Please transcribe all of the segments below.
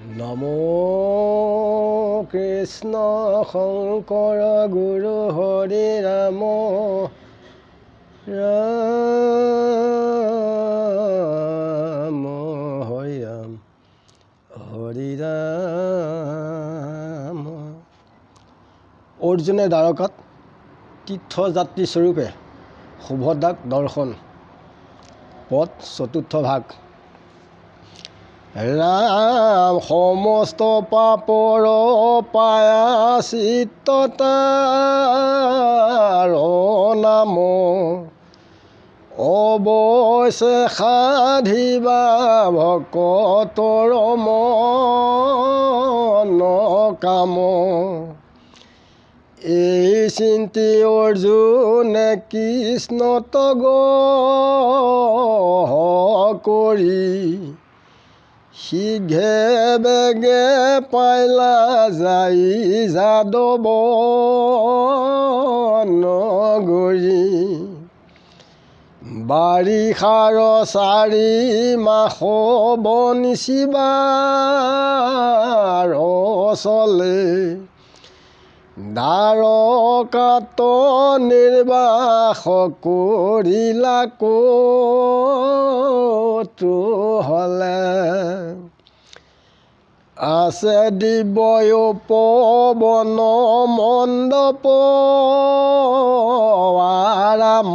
নমো কৃষ্ণ শংকৰ গুৰু হৰি ৰাম ৰাম হৰি ৰাম হৰি ৰাম। অৰ্জুনে দ্বাৰকাত তীৰ্থযাত্ৰী স্বৰূপে সুভদ্ৰাক দৰ্শন। পদ চতুৰ্থ ভাগ। ৰাম সমস্ত পাপৰ প্ৰায়শ্চিত্ত তাৰ নাম অৱশ্যে সাধিবা ভকতৰ মন কাম। এই চিন্তি অৰ্জুনে কৃষ্ণত গহ কৰি শীঘ্ৰে বেগে পাইলা যাই যাদৱ নগৰী। বাৰিষাৰ 4 মাস বনশিবাৰ চলে দ্বাৰকাত নিৰ্বাস কৰিলা কৌতূহলে। আছে দিব্য উপবন মণ্ডপ আৰাম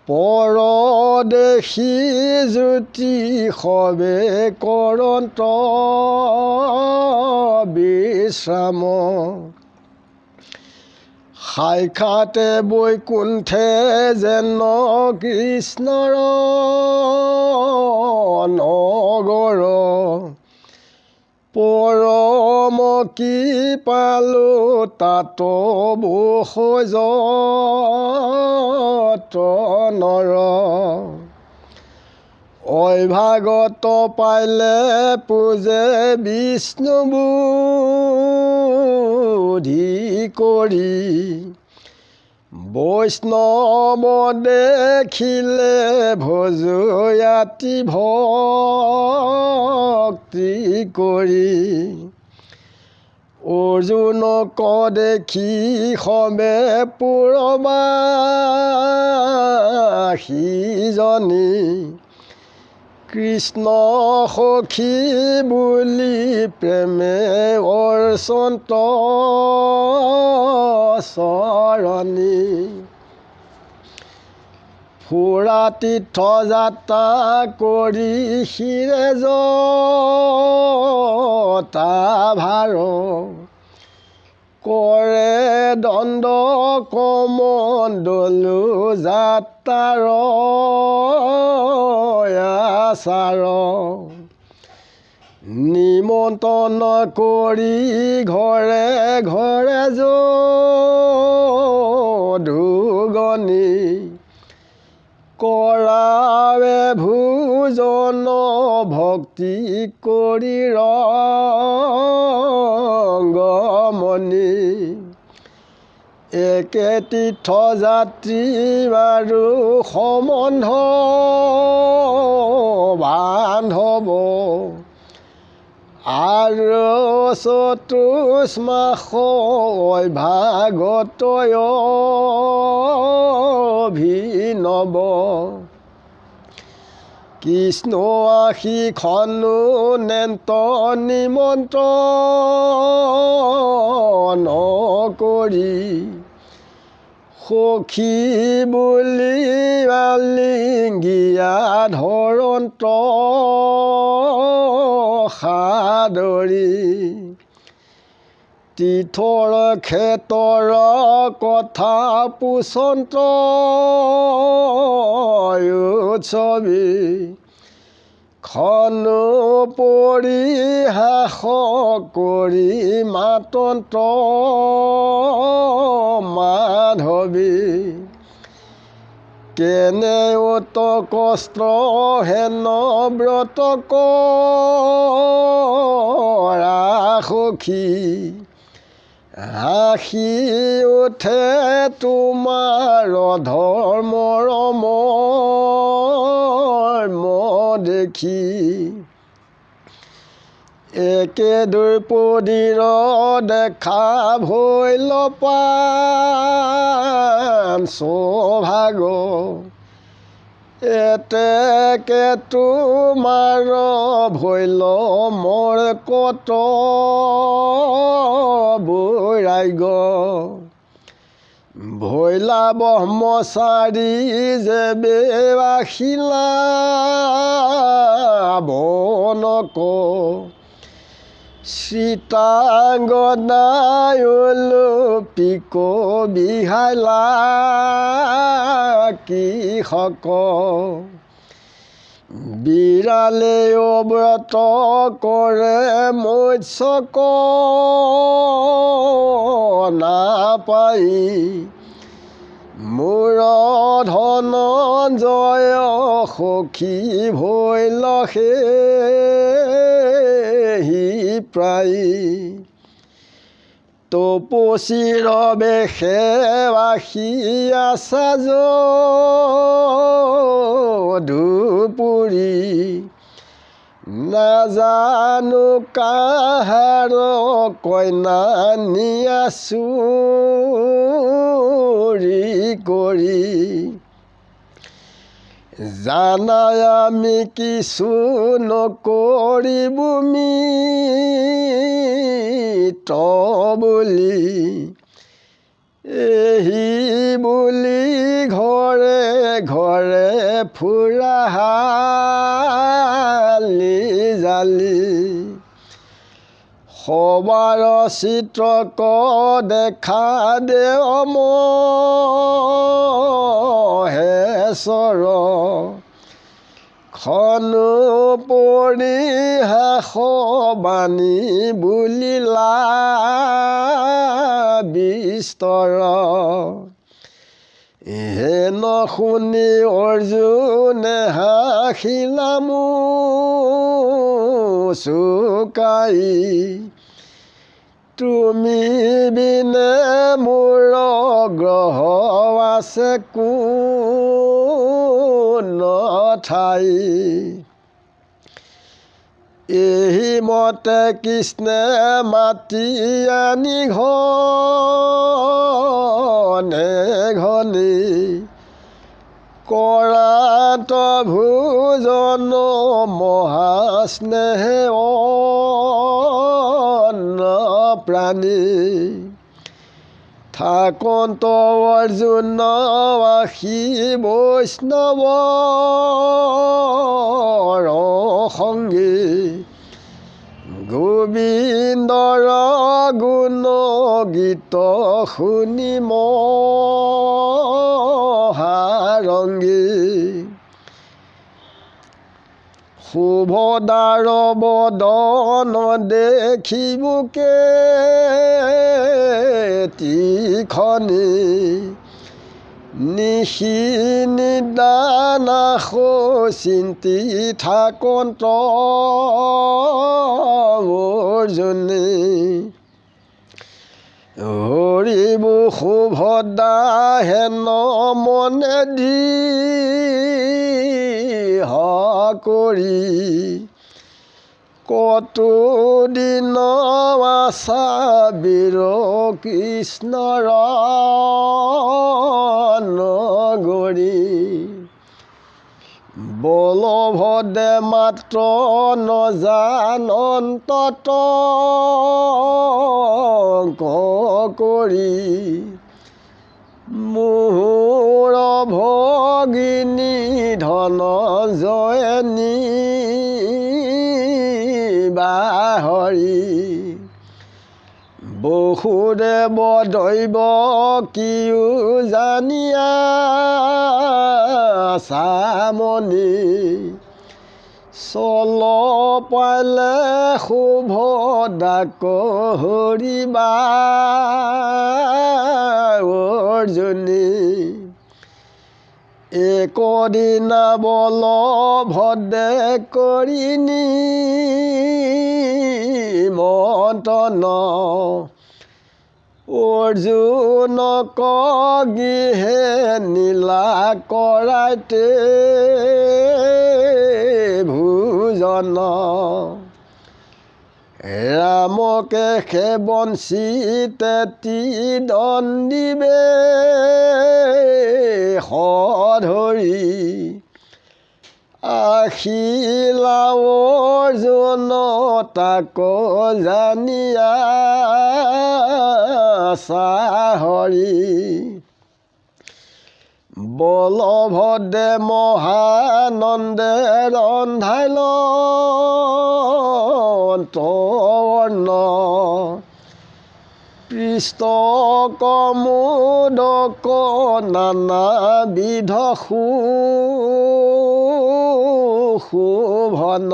পৰদেশী জ্যোতি সবে কৰন্ত বিশ্ৰাম। সাক্ষাতে বৈকুণ্ঠে যেন কৃষ্ণৰ নগৰ পৰম কৃপালু তাত বসজ নৰ। অভ্যাগত পাইলে পূজে বিষ্ণু বুদ্ধি কৰি বৈষ্ণৱ দেখিলে ভজয়াতি ভক্তি কৰি। অৰ্জুনক দেখি সবে পুৰবাসীজনী কৃষ্ণ সখী বুলি প্ৰেমে অৰ্চন্ত চৰণী। ফুৰা তীৰ্থযাত্ৰা কৰি শিৰে জটা ভাৰ কৰে দণ্ড কমণ্ডলু যাত্ৰাৰ আচাৰ। নিমন্ত্ৰণ কৰি ঘৰে ঘৰে যদুগণি কৰাৱে ভোজন ভক্তি কৰি ৰংগমণি। একে তীৰ্থযাত্ৰী বাৰু সম্বন্ধ বান্ধৱ আৰু চতুষ্মাস অভ্যাগতয় অভিনৱ। কৃষ্ণ আশী খনু নেন্ত নিমন্ত্ৰণ কৰি সখী বুলি আলিংগিয়া ধৰন্ত সাদৰি। তীৰ্থৰ ক্ষেত্ৰৰ কথা পুচন্ত উৎসৱী খনু পৰিহাস কৰি মাতন্ত মাধৱী। কেনে অত কষ্ট হেন ব্ৰত কৰা সখী হাসি উঠে তোমাৰ ধৰ্মৰ মৰ্ম দেখি। একে দ্ৰৌপদীৰ দেখা ভৈল পান সৌভাগ এতেকে তোমাৰ ভৈল মোৰ কত বৈৰাগ্য ভৈলা ব্ৰহ্মচাৰী যে বেৱাখিলা বনক সীতাংগনায়লোপিক বিহাইলা কৃষক বিৰালে অব্ৰত কৰে মৎস্যক নাপাই মোৰ ধনঞ্জয় সখী ভৈল সেহি প্ৰায় তপস্বীৰ বেশে বাসিয়া সাজ ধুপুৰী নাজানো কাহাৰ কইনা নিয়া চুৰি কৰি জানাই আমি কিছু নকৰিব মিত বুলি এহি বুলি ঘৰে ঘৰে ফুৰা হালি জালি সবাৰ চিত্ৰক দেখা দেৱ মহেশ্বৰ খনু পৰিহাস বাণী বুলিলা বিস্তৰ হেন শুনি অৰ্জুনে হাঁহিলা মুচুকাই তুমি বিনে মোৰ গ্ৰহ আছে কোন ঠাই এই মতে কৃষ্ণে মাতি আনি ঘনে ঘনে কৰাত ভোজন মহাস্নেহে প্ৰাণী থাকন্ত অৰ্জুন আশী বৈষ্ণৱৰ সংগী গোবিন্দৰ গুণ গীত শুনি মহাৰংগী শুভদাৰ বদন দেখিবুকে তীখনি নিশি নিদানাস চিন্তি থাকন্ত অৰ্জুনে হৰিবু শুভদা হেন মনে দি কৰি কতো দিন আশা বীৰ কৃষ্ণৰ নগৰী বলভদে মাত্ৰ নজানন্ত কৰি মোৰ ভগিনী ধনঞ্জয়নী বাহৰি বহুদেৱ দৈৱ কিও জানিয়া চামনি চল পালে শুভদাক হৰিবা অৰ্জুনী একদিনা বলভদ্ৰে কৰিনি মন্ত্ৰণ অৰ্জুনক গৃহে নীলা কৰাইতে ভোজন ৰামকে সে বঞ্চিতে দণ্ডিবে সধৰি আহিলা অৰ্জুন তাক জানিয়া চাহৰি বলভদ্ৰে মহানন্দে ৰন্ধাইল তৰ্ণ পৃষ্ঠ কমোদক নানাবিধ শোভন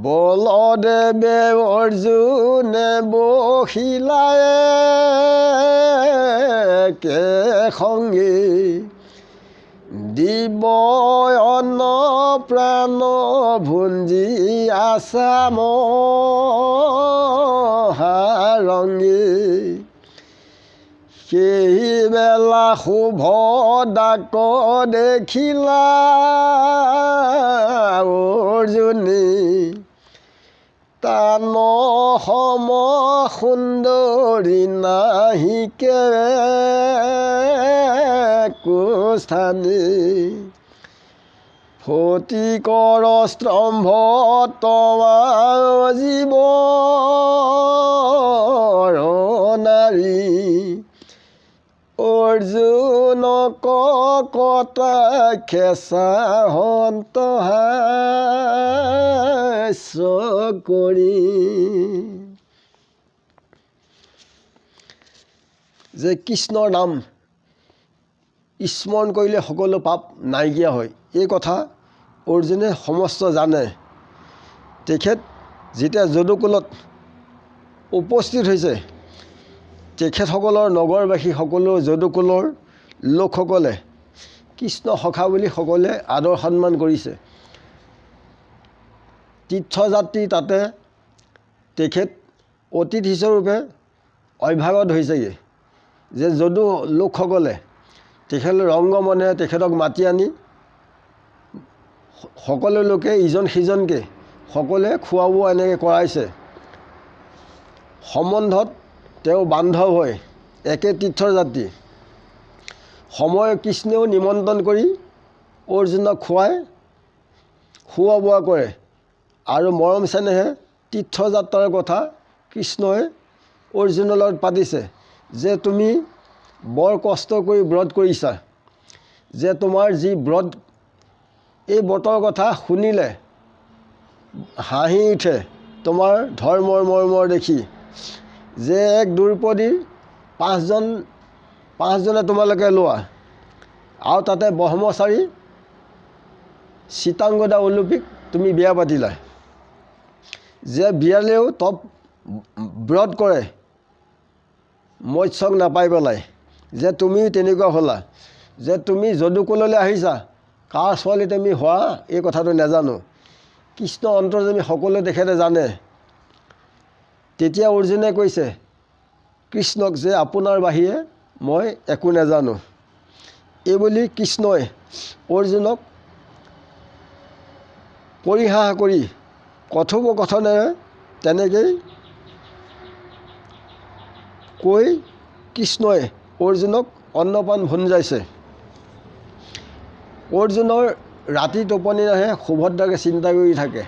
বলদেৱে অৰ্জুনে বহিলায়ে কে সংগী দিব অন্ন প্ৰাণ ভুঞ্জি আছাম হাৰংগী সেই বেলা সুভদ্ৰাক দেখিলা অৰ্জুনী তান সম সুন্দৰী নাহিকে কুস্থানী ফটিকৰ স্তম্ভ তৱা জীৱ নাৰী অৰ্জুনক কটাক্ষে সন্তহাস্য কৰি যে কৃষ্ণৰ নাম স্মৰণ কৰিলে সকলো পাপ নাইকিয়া হয় এই কথা অৰ্জুনে সমস্ত জানে। তেখেত যেতিয়া যদুকুলত উপস্থিত হৈছে তেখেতসকলৰ নগৰবাসী সকলো যদুকুলৰ লোকসকলে কৃষ্ণ সখা বুলি সকলোৱে আদৰ সন্মান কৰিছে। তীৰ্থযাত্ৰী তাতে তেখেত অতিথিস্বৰূপে অভ্যাগত হৈছেগৈ যে যদু লোকসকলে তেখেত ৰংগমনে তেখেতক মাতি আনি সকলো লোকে ইজন সিজনকৈ সকলোৱে খোৱা বোৱা এনেকৈ কৰাইছে। সম্বন্ধত তেওঁ বান্ধৱ হয় একে তীৰ্থযাত্ৰী সময় কৃষ্ণেও নিমন্ত্ৰণ কৰি অৰ্জুনক খুৱাই খোৱা বোৱা কৰে আৰু মৰম চেনেহে তীৰ্থযাত্ৰাৰ কথা কৃষ্ণই অৰ্জুনৰ লগত পাতিছে যে তুমি বৰ কষ্ট কৰি ব্ৰত কৰিছা যে তোমাৰ যি ব্ৰত এই ব্ৰতৰ কথা শুনিলে হাঁহি উঠে তোমাৰ ধৰ্মৰ মৰ্মৰ দেখি যে এক দ্ৰৌপদীৰ পাঁচজনে তোমালোকে লোৱা আৰু তাতে ব্ৰহ্মচাৰী চিতাংগদা উলুপিক তুমি বিয়া পাতিলা যে বিয়ালেও তপ ব্ৰত কৰে মৎস্যক নাপাই পেলাই যে তুমি তেনেকুৱা হ'লা যে তুমি যদুকুললৈ আহিছা কাৰ ছোৱালী তুমি হোৱা এই কথাটো নাজানো কৃষ্ণ অন্তৰ্যামী সকলো তেখেতে জানে। তেতিয়া অৰ্জুনে কৈছে কৃষ্ণক যে আপোনাৰ বাহিৰে মই একো নাজানো এইবুলি কৃষ্ণই অৰ্জুনক পৰিহাস কৰি কথোপকথনেৰে তেনেকৈ কৈ কৃষ্ণই অৰ্জুনক অন্নপান ভুঞ্জাইছে। অৰ্জুনৰ ৰাতি টোপনি নাহে সুভদ্ৰাকে চিন্তা কৰি থাকে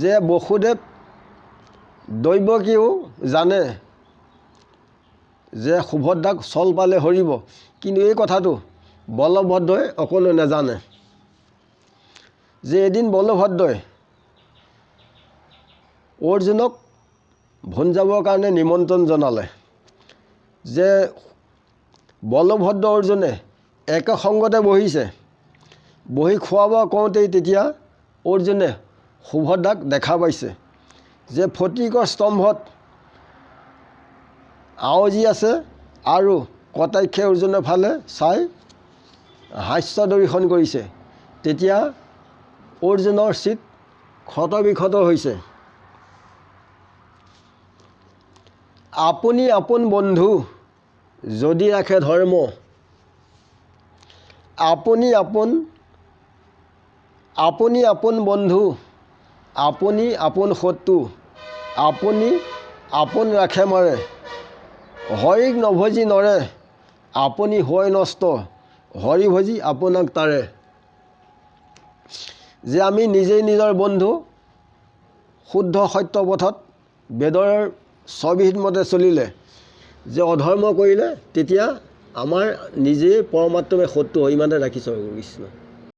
যে বসুদেৱ দৈৱকীয়েও জানে যে সুভদ্ৰাক চল পালে হৰিব কিন্তু এই কথাটো বলভদ্ৰই অকলো নাজানে যে এদিন বলভদ্ৰই অৰ্জুনক ভুঞ্জাবৰ কাৰণে নিমন্ত্ৰণ জনালে যে বলভদ্ৰ অৰ্জুনে একে সংগতে বহিছে বহি খোৱা বোৱা কৰোঁতেই তেতিয়া অৰ্জুনে সুভদ্ৰাক দেখা পাইছে যে ফটিকৰ স্তম্ভত আৱজি আছে আৰু কটাক্ষে অৰ্জুনৰ ফালে চাই হাস্য দৰ্শন কৰিছে। তেতিয়া অৰ্জুনৰ চিত ক্ষতবিক্ষত হৈছে। আপুনি আপোন বন্ধু যদি ৰাখে ধৰ্ম আপুনি আপোন বন্ধু আপুনি আপোন শত্ৰু আপুনি আপোন ৰাখে মাৰে হৰিক নভজি নৰে আপুনি হয় নষ্ট হৰি ভজি আপোনাক তাৰে। যে আমি নিজেই নিজৰ বন্ধু শুদ্ধ সত্য পথত বেদৰ স্ববিহিত মতে চলিলে যে অধৰ্ম কৰিলে তেতিয়া আমাৰ নিজেই পৰমাত্মে শত্ৰু হৈ ইমানে ৰাখিছোঁ কৃষ্ণ।